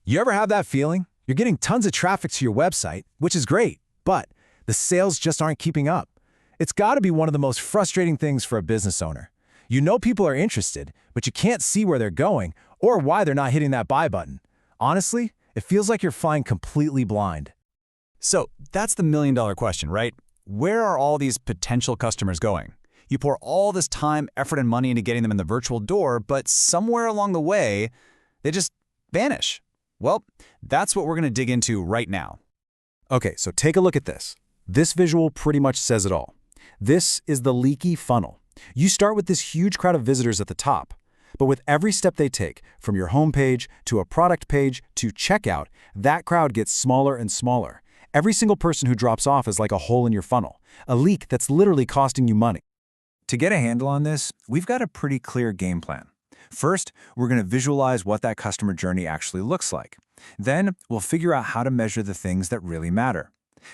You ever have that feeling? You're getting tons of traffic to your website, which is great, but the sales just aren't keeping up. It's got to be one of the most frustrating things for a business owner. You know people are interested, but you can't see where they're going or why they're not hitting that buy button. Honestly, it feels like you're flying completely blind. So that's the million-dollar question, right? Where are all these potential customers going? You pour all this time, effort, and money into getting them in the virtual door, but somewhere along the way, they just vanish. Well, that's what we're going to dig into right now. Okay, so take a look at this. This visual pretty much says it all. This is the leaky funnel. You start with this huge crowd of visitors at the top, but with every step they take, from your homepage to a product page to checkout, that crowd gets smaller and smaller. Every single person who drops off is like a hole in your funnel, a leak that's literally costing you money. To get a handle on this, we've got a pretty clear game plan. First, we're going to visualize what that customer journey actually looks like. Then, we'll figure out how to measure the things that really matter.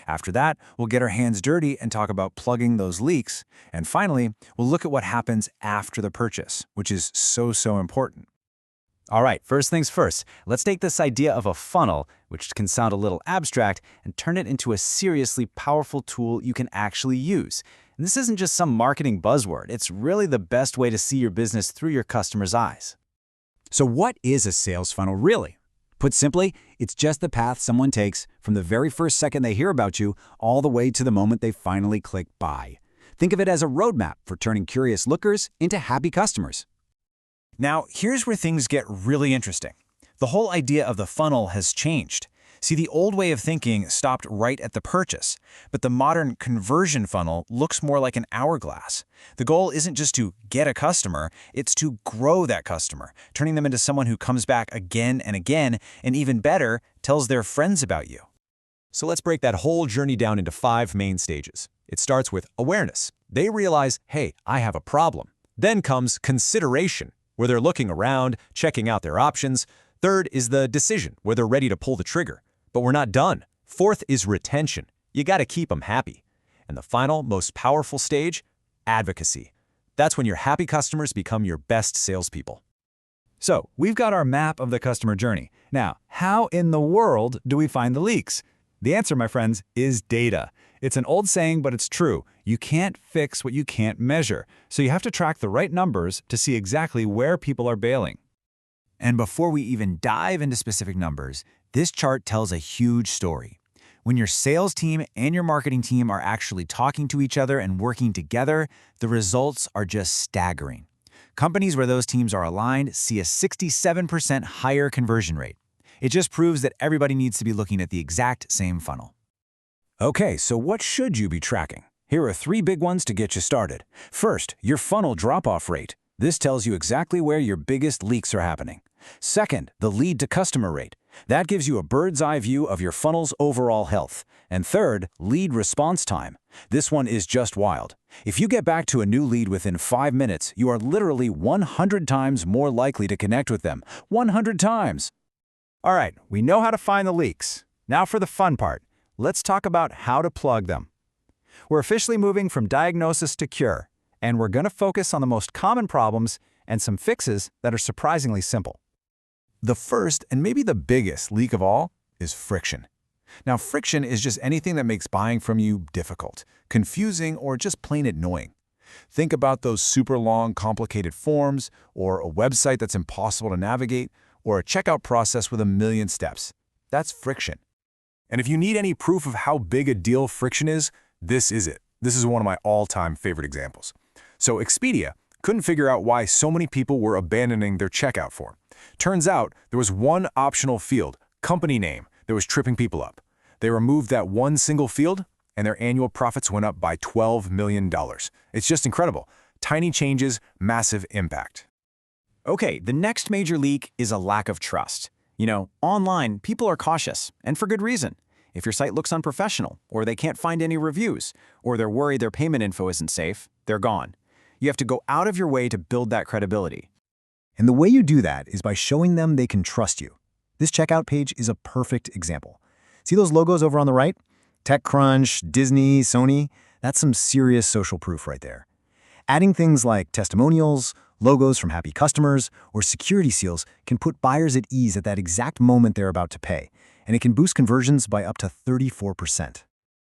After that, we'll get our hands dirty and talk about plugging those leaks. And finally, we'll look at what happens after the purchase, which is so important. All right, first things first, let's take this idea of a funnel, which can sound a little abstract, and turn it into a seriously powerful tool you can actually use. And this isn't just some marketing buzzword, it's really the best way to see your business through your customer's eyes. So what is a sales funnel really? Put simply, it's just the path someone takes from the very first second they hear about you all the way to the moment they finally click buy. Think of it as a roadmap for turning curious lookers into happy customers. Now, here's where things get really interesting. The whole idea of the funnel has changed. See, the old way of thinking stopped right at the purchase, but the modern conversion funnel looks more like an hourglass. The goal isn't just to get a customer, it's to grow that customer, turning them into someone who comes back again and again, and even better, tells their friends about you. So let's break that whole journey down into 5 main stages. It starts with awareness. They realize, hey, I have a problem. Then comes consideration, where they're looking around, checking out their options. Third is the decision, where they're ready to pull the trigger. But we're not done. Fourth is retention. You got to keep them happy. And the final, most powerful stage, advocacy. That's when your happy customers become your best salespeople. So, we've got our map of the customer journey. Now, how in the world do we find the leaks? The answer, my friends, is data. It's an old saying, but it's true. You can't fix what you can't measure. So you have to track the right numbers to see exactly where people are bailing. And before we even dive into specific numbers, this chart tells a huge story. When your sales team and your marketing team are actually talking to each other and working together, the results are just staggering. Companies where those teams are aligned see a 67% higher conversion rate. It just proves that everybody needs to be looking at the exact same funnel. Okay, so what should you be tracking? Here are 3 big ones to get you started. First, your funnel drop-off rate. This tells you exactly where your biggest leaks are happening. Second, the lead-to-customer rate. That gives you a bird's-eye view of your funnel's overall health. And third, lead response time. This one is just wild. If you get back to a new lead within 5 minutes, you are literally 100 times more likely to connect with them. 100 times! All right, we know how to find the leaks. Now for the fun part. Let's talk about how to plug them. We're officially moving from diagnosis to cure, and we're going to focus on the most common problems and some fixes that are surprisingly simple. The first, and maybe the biggest leak of all, is friction. Now, friction is just anything that makes buying from you difficult, confusing, or just plain annoying. Think about those super long, complicated forms, or a website that's impossible to navigate, or a checkout process with a million steps. That's friction. And if you need any proof of how big a deal friction is, this is it. This is one of my all-time favorite examples. So Expedia couldn't figure out why so many people were abandoning their checkout form. Turns out there was one optional field, company name, that was tripping people up. They removed that one single field, and their annual profits went up by $12 million. It's just incredible. Tiny changes, massive impact. Okay, the next major leak is a lack of trust. You know, online, people are cautious, and for good reason. If your site looks unprofessional, or they can't find any reviews, or they're worried their payment info isn't safe, they're gone. You have to go out of your way to build that credibility. And the way you do that is by showing them they can trust you. This checkout page is a perfect example. See those logos over on the right? TechCrunch, Disney, Sony, that's some serious social proof right there. Adding things like testimonials Logos from happy customers or security seals can put buyers at ease at that exact moment they're about to pay, and it can boost conversions by up to 34%.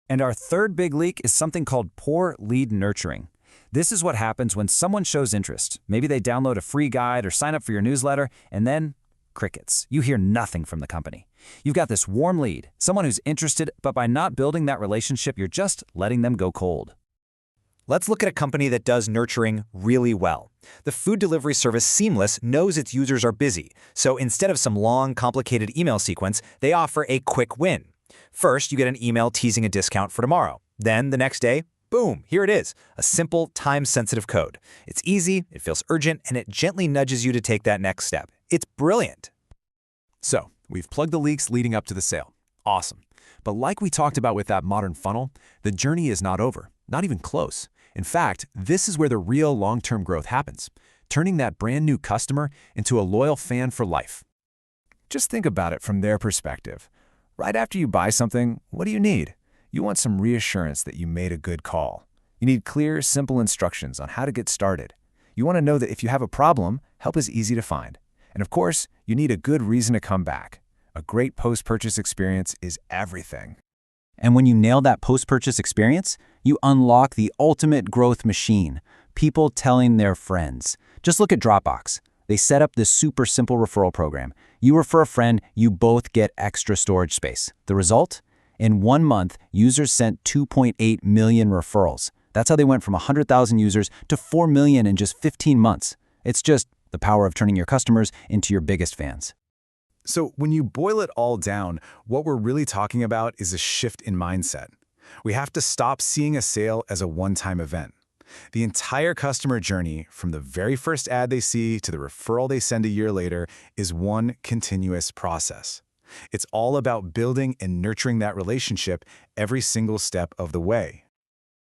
And our third big leak is something called poor lead nurturing. This is what happens when someone shows interest. Maybe they download a free guide or sign up for your newsletter, and then crickets. You hear nothing from the company. You've got this warm lead, someone who's interested, but by not building that relationship, you're just letting them go cold. Let's look at a company that does nurturing really well. The food delivery service Seamless knows its users are busy, so instead of some long, complicated email sequence, they offer a quick win. First, you get an email teasing a discount for tomorrow. Then, the next day, boom, here it is, a simple, time-sensitive code. It's easy, it feels urgent, and it gently nudges you to take that next step. It's brilliant. So, we've plugged the leaks leading up to the sale. Awesome. But like we talked about with that modern funnel, the journey is not over, not even close. In fact, this is where the real long-term growth happens, turning that brand new customer into a loyal fan for life. Just think about it from their perspective. Right after you buy something, what do you need? You want some reassurance that you made a good call. You need clear, simple instructions on how to get started. You want to know that if you have a problem, help is easy to find. And of course, you need a good reason to come back. A great post-purchase experience is everything. And when you nail that post-purchase experience, you unlock the ultimate growth machine, people telling their friends. Just look at Dropbox. They set up this super simple referral program. You refer a friend, you both get extra storage space. The result? In 1 month, users sent 2.8 million referrals. That's how they went from 100,000 users to 4 million in just 15 months. It's just the power of turning your customers into your biggest fans. So when you boil it all down, what we're really talking about is a shift in mindset. We have to stop seeing a sale as a one-time event. The entire customer journey, from the very first ad they see to the referral they send a year later, is one continuous process. It's all about building and nurturing that relationship every single step of the way.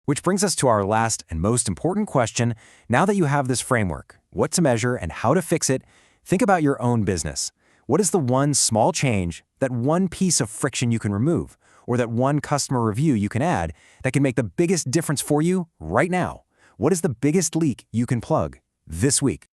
Which brings us to our last and most important question. Now that you have this framework, what to measure and how to fix it, think about your own business. What is the one small change, that one piece of friction you can remove, or that one customer review you can add that can make the biggest difference for you right now? What is the biggest leak you can plug this week?